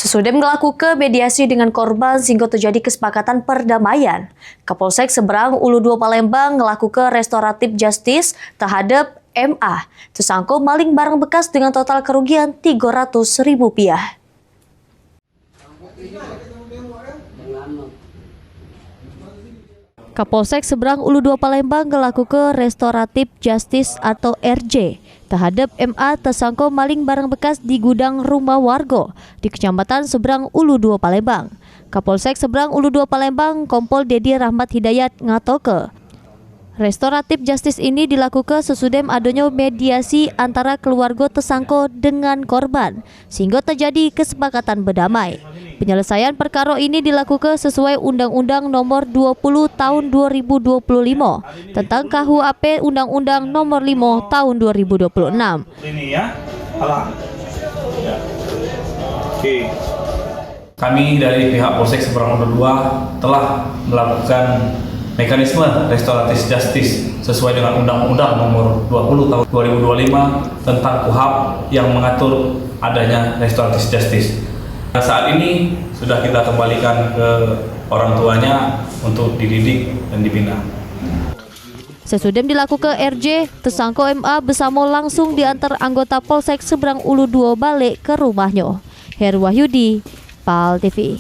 Sesudah melakukan mediasi dengan korban sehingga terjadi kesepakatan perdamaian, Kapolsek Seberang Ulu 2 Palembang melakukan restoratif justice terhadap MA, tersangka maling barang bekas dengan total kerugian Rp300.000. Kapolsek Seberang Ulu 2 Palembang melakukan restoratif justice atau RJ terhadap MA, tersangka maling barang bekas di gudang rumah warga di Kecamatan Seberang Ulu 2 Palembang. Kapolsek Seberang Ulu 2 Palembang Kompol Dedi Rahmat Hidayat ngatoke restoratif justice ini dilakukan sesudah adanya mediasi antara keluarga tersangka dengan korban sehingga terjadi kesepakatan berdamai. Penyelesaian perkara ini dilakukan sesuai Undang-Undang Nomor 20 Tahun 2025 tentang KUHP Undang-Undang Nomor 5 Tahun 2026. Ini ya, alah. Ya. Oke. Kami dari pihak Polsek Seberang Ulu 2 telah melakukan mekanisme restoratif justice sesuai dengan Undang-Undang Nomor 20 Tahun 2025 tentang KUHP yang mengatur adanya restoratif justice. Saat ini sudah kita kembalikan ke orang tuanya untuk dididik dan dibina. Sesudah dilakukan RJ, tersangka MA bersama langsung diantar anggota Polsek Seberang Ulu 2 balik ke rumahnya. Heru Wahyudi, PAL TV.